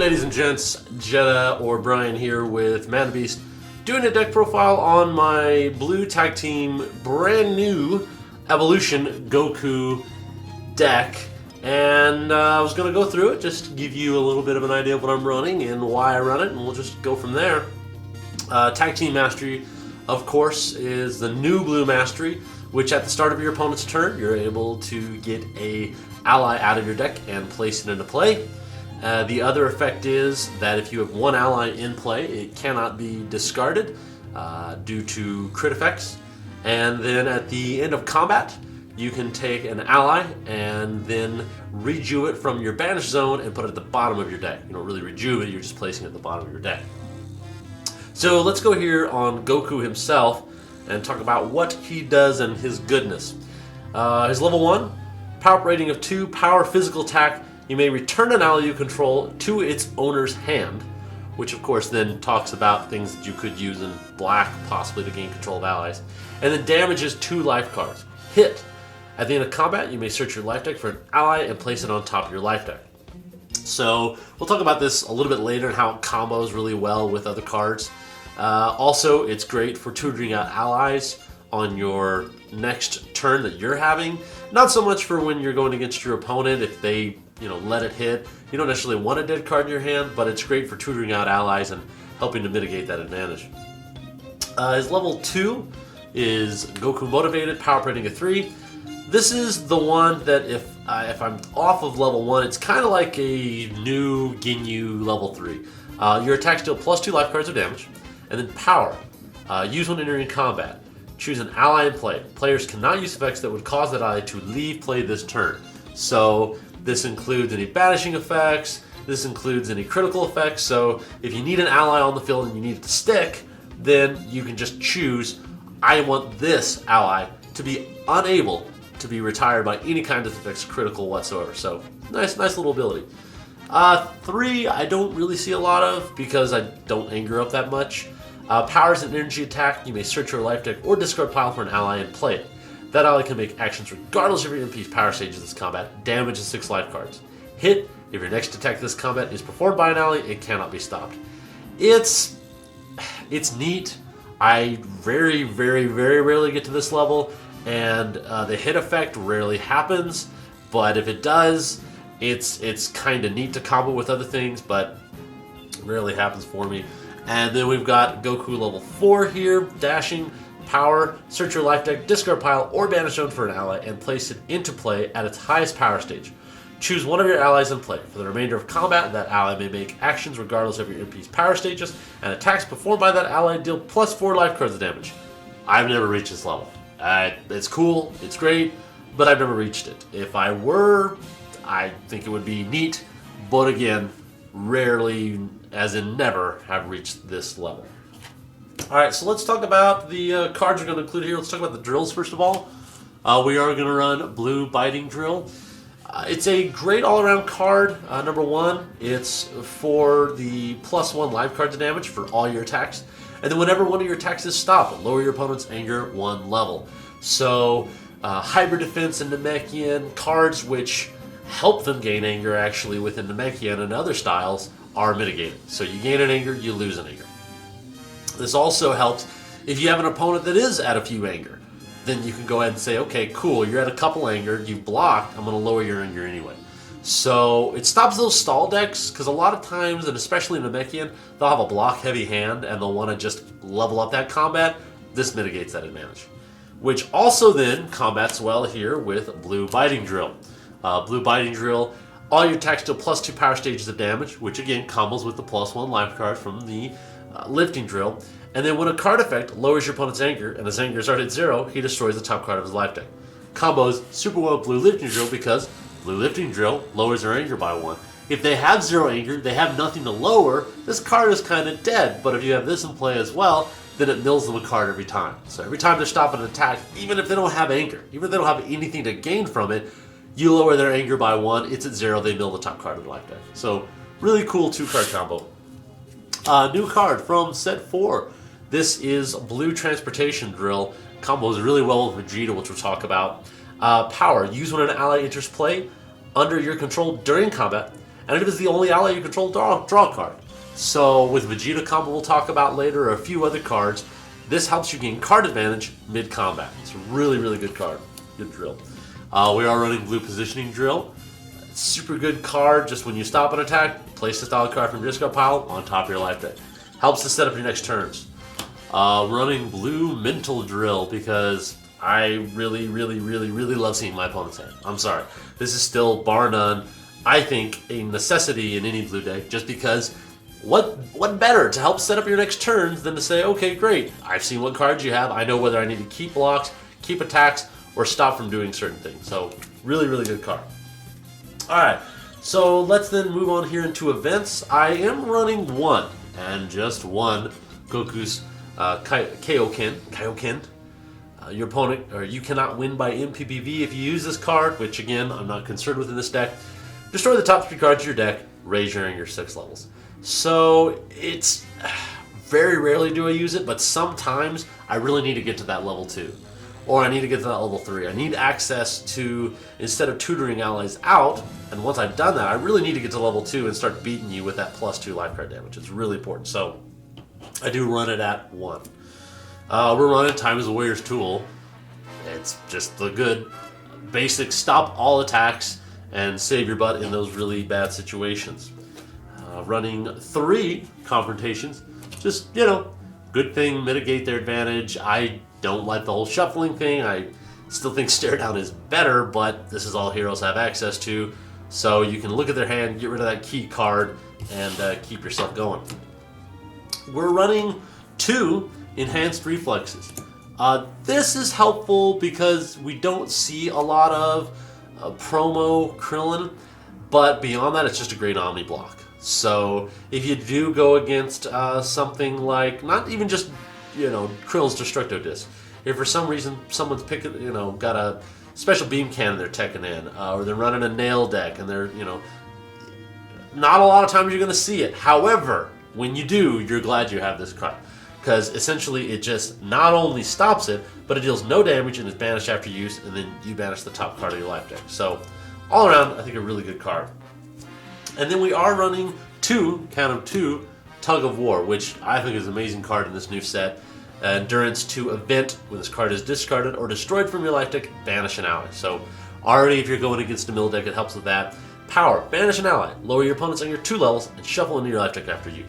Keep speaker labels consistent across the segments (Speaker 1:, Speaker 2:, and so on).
Speaker 1: ladies and gents, Jetta or Brian here with Mana Beast, doing a deck profile on my blue tag team brand new Evolution Goku deck. And I was going to go through it, just to give you a little bit of an idea of what I'm running and why I run it, and we'll just go from there. Tag Team Mastery, of course, is the new blue mastery, which at the start of your opponent's turn, you're able to get a ally out of your deck and place it into play. The other effect is that if you have one ally in play, it cannot be discarded due to crit effects. And then at the end of combat, you can take an ally and then rejuve it from your banish zone and put it at the bottom of your deck. You don't really rejuve it, you're just placing it at the bottom of your deck. So let's go here on Goku himself and talk about what he does and his goodness. His level 1, power up rating of 2, power physical attack. You may return an ally you control to its owner's hand, which of course then talks about things that you could use in black possibly to gain control of allies. And then damages 2 life cards. Hit. At the end of combat, you may search your life deck for an ally and place it on top of your life deck. So we'll talk about this a little bit later and how it combos really well with other cards. Also, it's great for tutoring out allies on your next turn that you're having. Not so much for when you're going against your opponent if they, let it hit. You don't necessarily want a dead card in your hand, but it's great for tutoring out allies and helping to mitigate that advantage. His level 2 is Goku Motivated, power rating of 3. This is the one that if I'm off of level 1, it's kind of like a new Ginyu level 3. Your attacks deal plus 2 life cards of damage. And then power. Use when entering combat. Choose an ally in play. Players cannot use effects that would cause that ally to leave play this turn. So this includes any banishing effects. This includes any critical effects. So if you need an ally on the field and you need it to stick, then you can just choose, I want this ally to be unable to be retired by any kind of effects critical whatsoever. So nice little ability. 3 I don't really see a lot of because I don't anger up that much. Powers and energy attack. You may search your life deck or discard pile for an ally and play it. That ally can make actions regardless of your MP's power stage of this combat. Damages 6 life cards. Hit. If your next attack this combat is performed by an ally, it cannot be stopped. It's neat. I very rarely get to this level, and the hit effect rarely happens. But if it does, it's kind of neat to combo with other things, but rarely happens for me. And then we've got Goku level 4 here, dashing, power, search your life deck, discard pile, or banish zone for an ally, and place it into play at its highest power stage. Choose one of your allies in play. For the remainder of combat, that ally may make actions regardless of your MP's power stages, and attacks performed by that ally deal plus 4 life cards of damage. I've never reached this level. It's cool, it's great, but I've never reached it. If I were, I think it would be neat, but again, rarely, as in never, have reached this level. Alright, so let's talk about the cards we're going to include here. Let's talk about the drills first of all. We are going to run Blue Biting Drill. It's a great all-around card. Number 1, it's for the +1 life cards of damage for all your attacks. And then whenever one of your attacks is stopped, lower your opponent's anger 1 level. So, Hybrid Defense and Namekian, cards which help them gain anger actually within Namekian and other styles are mitigated. So you gain an anger, you lose an anger. This also helps if you have an opponent that is at a few anger. Then you can go ahead and say, okay, cool, you're at a couple anger, you've blocked, I'm going to lower your anger anyway. So it stops those stall decks, because a lot of times, and especially in Namekian, they'll have a block-heavy hand and they'll want to just level up that combat. This mitigates that advantage. Which also then combats well here with Blue Biting Drill. Blue Biting Drill, all your attacks deal plus 2 power stages of damage, which again combos with the +1 life card from the Lifting Drill. And then when a card effect lowers your opponent's anger, and his anger is already at 0, he destroys the top card of his life deck. Combos super well with Blue Lifting Drill because Blue Lifting Drill lowers their anger by 1. If they have 0 anger, they have nothing to lower, this card is kind of dead. But if you have this in play as well, then it mills them a card every time. So every time they're stopping an attack, even if they don't have anger, even if they don't have anything to gain from it, you lower their anger by 1, it's at 0, they mill the top card of the life deck. So, really cool 2-card combo. New card from set 4. This is Blue Transportation Drill. Combos really well with Vegeta, which we'll talk about. Power. Use when an ally enters play under your control during combat. And if it's the only ally you control, draw a card. So with Vegeta combo we'll talk about later, or a few other cards, this helps you gain card advantage mid-combat. It's a really, really good card. Good drill. We are running Blue Positioning Drill. Super good card, just when you stop an attack, place the style card from your discard pile on top of your life deck. Helps to set up your next turns. Running Blue Mental Drill because I really, really, really, really love seeing my opponent's hand. I'm sorry. This is still, bar none, I think, a necessity in any blue deck, just because what better to help set up your next turns than to say, okay, great, I've seen what cards you have, I know whether I need to keep blocks, keep attacks, or stop from doing certain things. So, really, really good card. Alright, so let's then move on here into events. I am running one, and just one, Goku's Kaio. Your opponent, or you cannot win by MPPV if you use this card, which again, I'm not concerned with in this deck. Destroy the top 3 cards of your deck, raise your 6 levels. So it's very rarely do I use it, but sometimes I really need to get to that level 2. Or I need to get to that level 3. I need access to, instead of tutoring allies out, and once I've done that, I really need to get to level 2 and start beating you with that +2 life card damage. It's really important. So I do run it at 1. We're running Time is a Warrior's Tool. It's just the good basic stop all attacks and save your butt in those really bad situations. Running 3 Confrontations. Just, good thing, mitigate their advantage. I don't like the whole shuffling thing. I still think Stare Down is better, but this is all heroes have access to. So you can look at their hand, get rid of that key card, and keep yourself going. We're running 2 Enhanced Reflexes. This is helpful because we don't see a lot of promo Krillin, but beyond that, it's just a great Omni block. So if you do go against something like, not even just, Krillin's Destructo Disc, if for some reason someone's got a special beam cannon they're teching in, or they're running a nail deck and they're, not a lot of times you're going to see it. However, when you do, you're glad you have this card. Because essentially it just not only stops it, but it deals no damage and is banished after use, and then you banish the top card of your life deck. So, all around, I think a really good card. And then we are running 2, count them 2, Tug of War, which I think is an amazing card in this new set. Endurance to event, when this card is discarded or destroyed from your life deck, banish an ally. So, already if you're going against a mill deck, it helps with that. Power, banish an ally, lower your opponent's anger 2 levels, and shuffle into your life deck after use.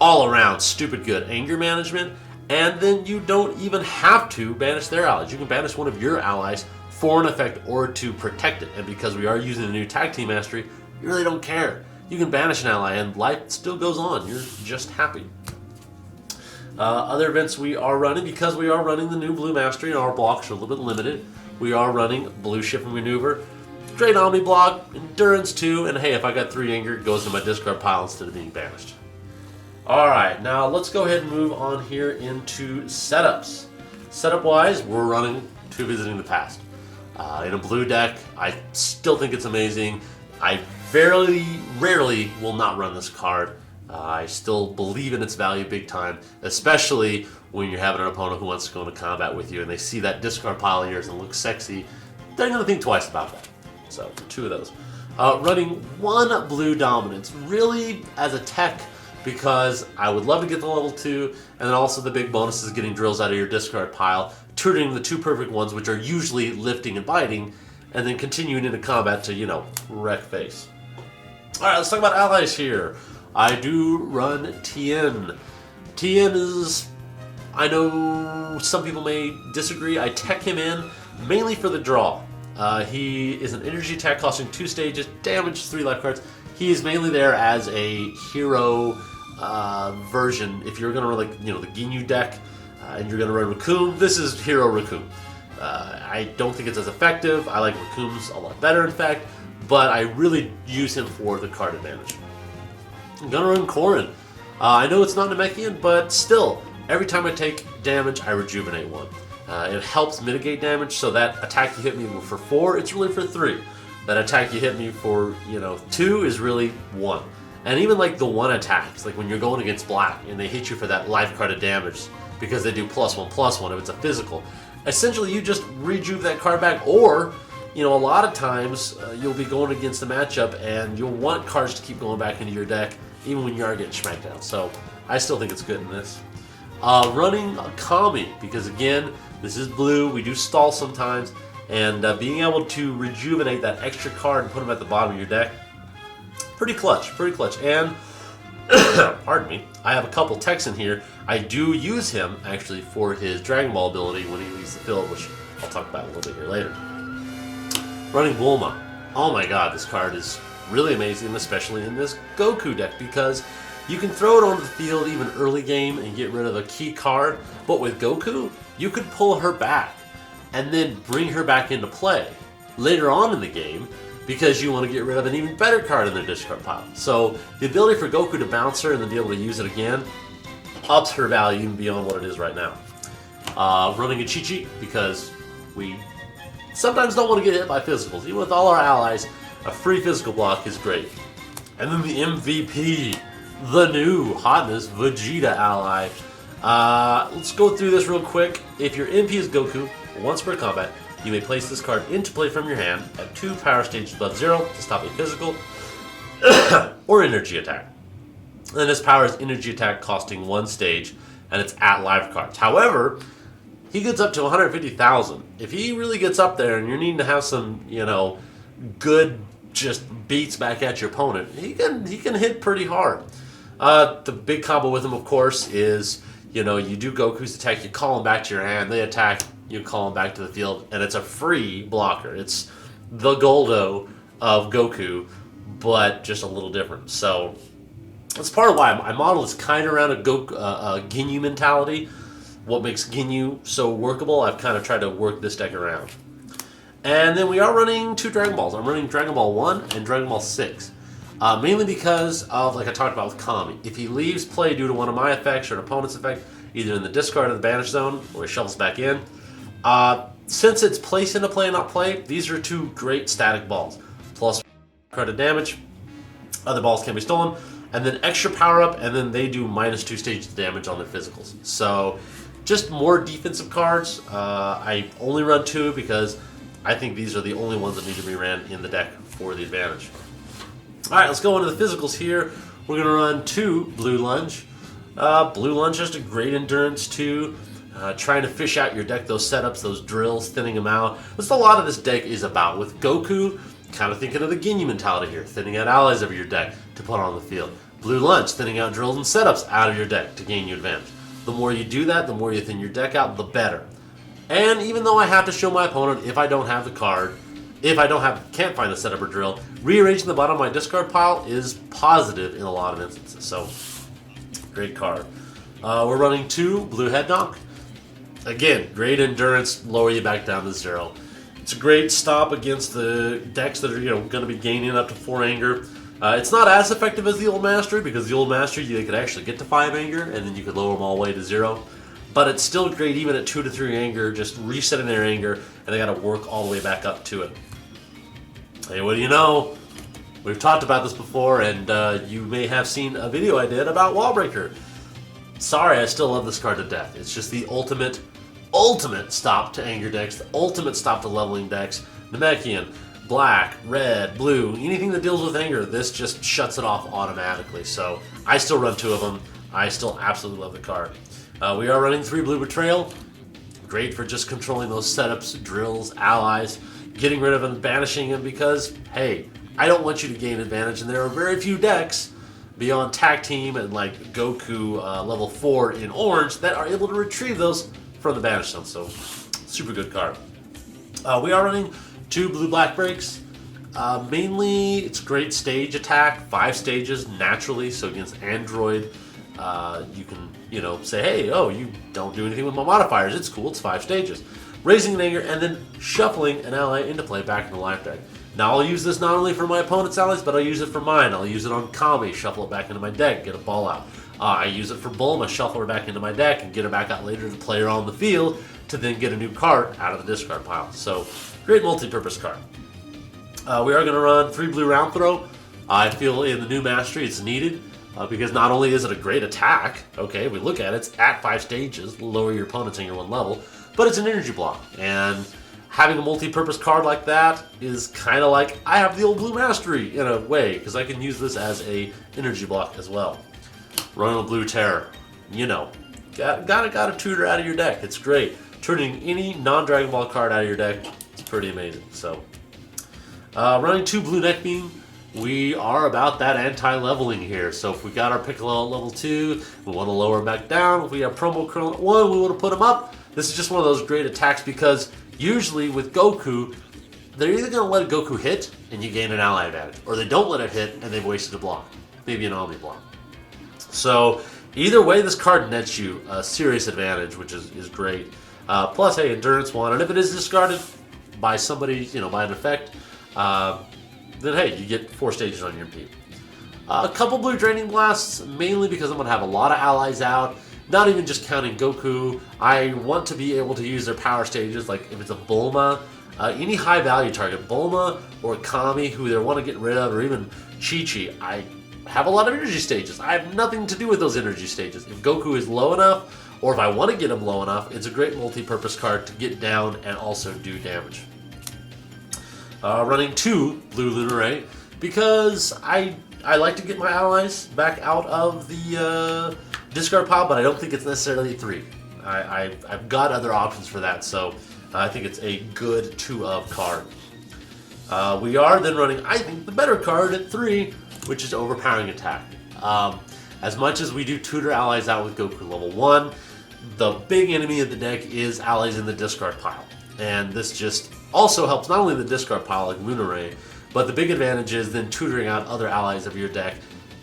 Speaker 1: All around, stupid good anger management, and then you don't even have to banish their allies. You can banish one of your allies for an effect or to protect it, and because we are using the new Tag Team Mastery, you really don't care. You can banish an ally and life still goes on. You're just happy. Other events we are running, because we are running the new Blue Mastery and our blocks are a little bit limited, we are running Blue Shifting Maneuver, Great Omni block, Endurance 2, and hey, if I got 3 anger, it goes to my discard pile instead of being banished. Alright, now let's go ahead and move on here into setups. Setup-wise, we're running 2 Visiting the Past. In a blue deck, I still think it's amazing. I very rarely will not run this card. I still believe in its value big time, especially when you're having an opponent who wants to go into combat with you and they see that discard pile of yours and looks sexy. They're going to think twice about that. So, 2 of those. Running 1 Blue Dominance, really as a tech, because I would love to get the level 2, and then also the big bonus is getting drills out of your discard pile, tutoring the 2 perfect ones, which are usually lifting and biting, and then continuing into combat to, wreck face. Alright, let's talk about allies here. I do run Tein. Tein is, I know some people may disagree, I tech him in mainly for the draw. He is an energy attack costing 2 stages, damage 3 life cards. He is mainly there as a hero version. If you're going to run the Ginyu deck and you're going to run Raccoon, this is Hero Raccoon. I don't think it's as effective. I like Raccoon's a lot better, in fact, but I really use him for the card advantage. I'm going to run Korin. I know it's not Namekian, but still, every time I take damage, I rejuvenate 1. It helps mitigate damage, so that attack you hit me for 4, it's really for 3. That attack you hit me for, 2 is really 1. And even the 1 attacks, when you're going against black and they hit you for that life card of damage because they do +1/+1 if it's a physical, essentially you just rejuve that card back, or you know, a lot of times you'll be going against a matchup and you'll want cards to keep going back into your deck even when you are getting smacked down. So I still think it's good in this. Running Kami, because again, this is blue, we do stall sometimes, and being able to rejuvenate that extra card and put them at the bottom of your deck, pretty clutch, pretty clutch. And, pardon me, I have a couple techs in here. I do use him, actually, for his Dragon Ball ability when he leaves the field, which I'll talk about a little bit here later. Running Bulma. Oh my god, this card is really amazing, especially in this Goku deck, because you can throw it onto the field even early game and get rid of a key card, but with Goku, you could pull her back and then bring her back into play later on in the game because you want to get rid of an even better card in their discard pile. So the ability for Goku to bounce her and then be able to use it again ups her value even beyond what it is right now. Running a Chi-Chi, because we sometimes don't want to get hit by physicals. Even with all our allies, a free physical block is great. And then the MVP, the new hotness Vegeta ally. Let's go through this real quick. If your MP is Goku, once per combat, you may place this card into play from your hand at 2 power stages above 0 to stop a physical or energy attack. And this power is energy attack costing 1 stage, and it's at live cards. However, he gets up to 150,000. If he really gets up there and you're needing to have some, you know, good just beats back at your opponent, he can hit pretty hard. The big combo with him, of course, is, you know, you do Goku's attack, you call him back to your hand, they attack, you call him back to the field, and it's a free blocker. It's the Goldo of Goku, but just a little different. So that's part of why my model is kind of around a Ginyu mentality. What makes Ginyu so workable, I've kind of tried to work this deck around. And then we are running 2 Dragon Balls. I'm running Dragon Ball 1 and Dragon Ball 6. Mainly because of, like I talked about with Kami, if he leaves play due to one of my effects or an opponent's effect, either in the discard or the banish zone, or he shuffles back in, since it's place into play and not play, these are 2 great static balls. Plus credit damage, other balls can be stolen, and then extra power up, and then they do -2 stages of damage on their physicals. So just more defensive cards. I only run 2 because I think these are the only ones that need to be ran in the deck for the advantage. Alright, let's go into the physicals here. We're going to run 2 Blue Lunge. Blue Lunge has a great endurance too. Trying to fish out your deck, those setups, those drills, thinning them out. That's what a lot of this deck is about. With Goku, kind of thinking of the Ginyu mentality here. Thinning out allies of your deck to put on the field. Blue Lunge, thinning out drills and setups out of your deck to gain you advantage. The more you do that, the more you thin your deck out, the better. And even though I have to show my opponent if I don't have the card, if I can't find the setup or drill, rearranging the bottom of my discard pile is positive in a lot of instances. So, great card. We're running 2 Blue Head Knock. Again, great endurance, lower you back down to 0. It's a great stop against the decks that are going to be gaining up to 4 anger. It's not as effective as the Old Mastery, because the Old Mastery you could actually get to 5 anger and then you could lower them all the way to 0. But it's still great even at 2 to 3 anger, just resetting their anger, and they got to work all the way back up to it. Hey, what do you know? We've talked about this before, and you may have seen a video I did about Wallbreaker. Sorry, I still love this card to death. It's just the ultimate stop to anger decks, the ultimate stop to leveling decks. Namekian, black, red, blue, anything that deals with anger, this just shuts it off automatically. So I still run 2 of them. I still absolutely love the card. We are running 3 Blue Betrayal. Great for just controlling those setups, drills, allies, getting rid of them, banishing them, because, hey, I don't want you to gain advantage, and there are very few decks beyond Tag Team and like Goku level 4 in orange that are able to retrieve those from the banish zone. So, super good card. We are running 2 Blue-Black breaks. Mainly, it's great stage attack, 5 stages naturally, so against Android, you can, say, hey, oh, you don't do anything with my modifiers, it's cool, it's 5 stages. Raising an anger, and then shuffling an ally into play back in the live deck. Now I'll use this not only for my opponent's allies, but I'll use it for mine. I'll use it on Kami, shuffle it back into my deck, get a ball out. I use it for Bulma, shuffle her back into my deck, and get her back out later to play her on the field, to then get a new card out of the discard pile. So, great multi-purpose card. We are going to run 3 Blue Round Throw. I feel in the new Mastery it's needed, because not only is it a great attack, okay, we look at it, it's at 5 stages, lower your opponent's anger 1 level, but it's an energy block. And having a multi-purpose card like that is kind of like I have the old Blue Mastery in a way, because I can use this as a energy block as well. Running a Blue Terror, you know, gotta tutor out of your deck. It's great. Turning any non-Dragon Ball card out of your deck, it's pretty amazing. So, running 2 Blue Neck Beam, we are about that anti-leveling here. So if we got our Piccolo at level 2, we want to lower him back down. If we have Promo Krillin at 1, we want to put him up. This is just one of those great attacks because usually with Goku, they're either going to let Goku hit and you gain an ally advantage, or they don't let it hit and they've wasted a block, maybe an Omni block. So either way, this card nets you a serious advantage, which is great. Plus, hey, Endurance 1, and if it is discarded by somebody, by an effect, then hey, you get 4 stages on your MP. A couple Blue Draining Blasts, mainly because I'm going to have a lot of allies out. Not even just counting Goku. I want to be able to use their power stages, like if it's a Bulma, any high value target, Bulma or Kami, who they want to get rid of, or even Chi-Chi. I have a lot of energy stages. I have nothing to do with those energy stages. If Goku is low enough, or if I want to get him low enough, it's a great multi-purpose card to get down and also do damage. Running 2 Blue Lunar Ray, because I like to get my allies back out of the discard pile, but I don't think it's necessarily 3. I've got other options for that, so I think it's a good 2-of card. We are then running, I think, the better card at 3, which is Overpowering Attack. As much as we do tutor allies out with Goku level 1, the big enemy of the deck is allies in the discard pile. And this just also helps not only the discard pile like Lunar Ray, but the big advantage is then tutoring out other allies of your deck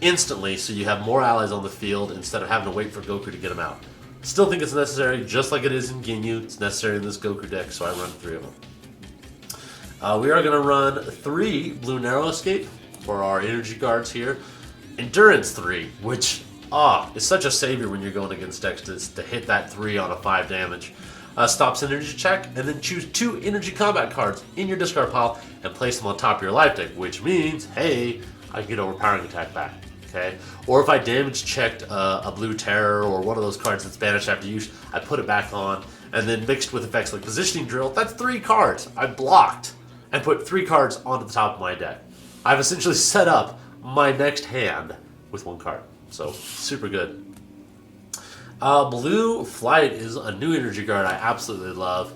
Speaker 1: instantly, so you have more allies on the field instead of having to wait for Goku to get them out. Still think it's necessary, just like it is in Ginyu. It's necessary in this Goku deck, so I run 3 of them. We are going to run 3 Blue Narrow Escape for our energy cards here. Endurance 3, which is such a savior when you're going against decks to hit that 3 on a 5 damage. Stops energy check, and then choose 2 energy combat cards in your discard pile and place them on top of your life deck, which means, hey, I can get Overpowering Attack back. Okay? Or if I damage checked a Blue Terror or one of those cards that's banished after use, I put it back on, and then mixed with effects like Positioning Drill, that's 3 cards I blocked and put 3 cards onto the top of my deck. I've essentially set up my next hand with 1 card. So, super good. Blue Flight is a new energy card I absolutely love.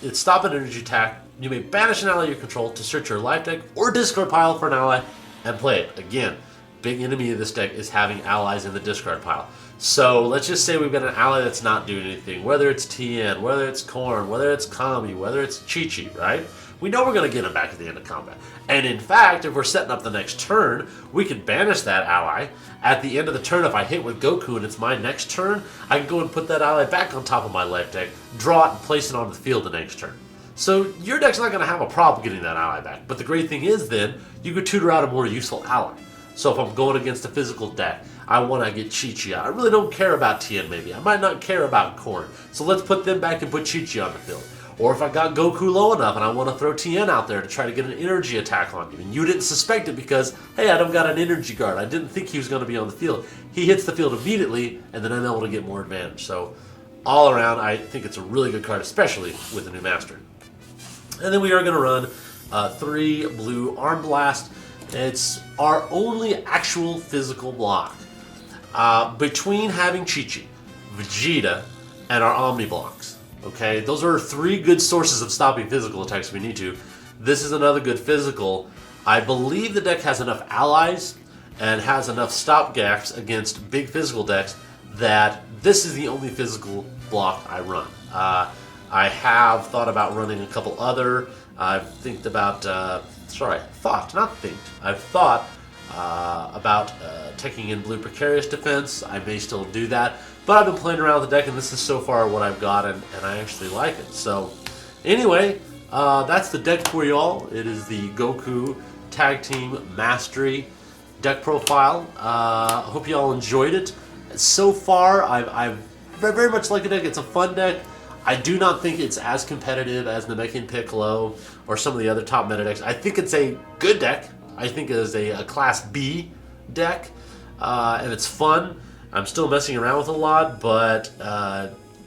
Speaker 1: It's stop an energy attack. You may banish an ally you control to search your life deck or discard pile for an ally and play it. Again, big enemy of this deck is having allies in the discard pile. So let's just say we've got an ally that's not doing anything, whether it's Tein, whether it's Korin, whether it's Kami, whether it's Chi-Chi, right? We know we're going to get him back at the end of combat. And in fact, if we're setting up the next turn, we can banish that ally. At the end of the turn, if I hit with Goku and it's my next turn, I can go and put that ally back on top of my life deck, draw it, and place it on the field the next turn. So your deck's not going to have a problem getting that ally back. But the great thing is then, you could tutor out a more useful ally. So if I'm going against a physical deck, I want to get Chi-Chi out. I really don't care about Tein maybe. I might not care about Korin. So let's put them back and put Chi-Chi on the field. Or if I got Goku low enough and I want to throw Tein out there to try to get an energy attack on you, and you didn't suspect it because, hey, I don't got an energy guard. I didn't think he was going to be on the field. He hits the field immediately, and then I'm able to get more advantage. So all around, I think it's a really good card, especially with the new Master. And then we are going to run 3 Blue Arm Blast. It's our only actual physical block. Between having Chi-Chi, Vegeta, and our Omni blocks. Okay, those are 3 good sources of stopping physical attacks if we need to. This is another good physical. I believe the deck has enough allies and has enough stop gaps against big physical decks that this is the only physical block I run. I have thought about running a couple other. I've thought about taking in Blue Precarious Defense. I may still do that. But I've been playing around with the deck, and this is so far what I've got, and I actually like it. So, anyway, that's the deck for y'all. It is the Goku Tag Team Mastery deck profile. I hope y'all enjoyed it. So far, I've very much like the deck. It's a fun deck. I do not think it's as competitive as Namekian Piccolo or some of the other top meta decks. I think it's a good deck. I think it is a Class B deck, and it's fun. I'm still messing around with a lot, but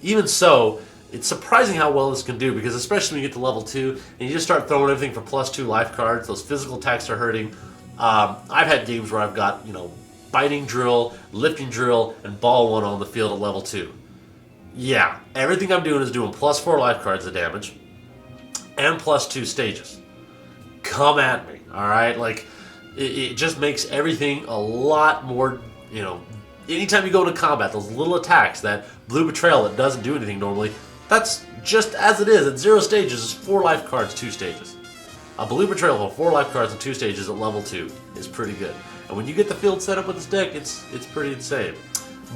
Speaker 1: even so, It's surprising how well this can do, because especially when you get to level 2 and you just start throwing everything for +2 life cards, those physical attacks are hurting. I've had games where I've got, biting drill, lifting drill, and ball 1 on the field at level 2. Yeah, everything I'm doing is doing +4 life cards of damage and +2 stages. Come at me, alright? Like, it just makes everything a lot more, anytime you go into combat, those little attacks, that blue betrayal that doesn't do anything normally, that's just as it is. At 0 stages, is 4 life cards, 2 stages. A blue betrayal for 4 life cards and 2 stages at level 2 is pretty good. And when you get the field set up with this deck, it's pretty insane.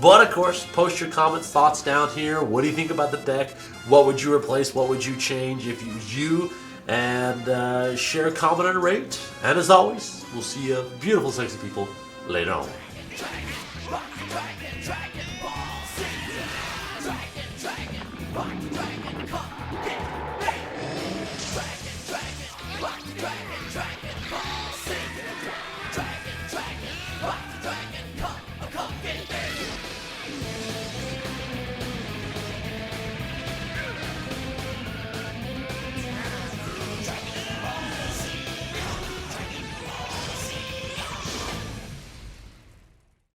Speaker 1: But of course, post your comments, thoughts down here. What do you think about the deck? What would you replace? What would you change if you was you? And share, comment, and rate. And as always, we'll see you beautiful, sexy people later on. Dragon,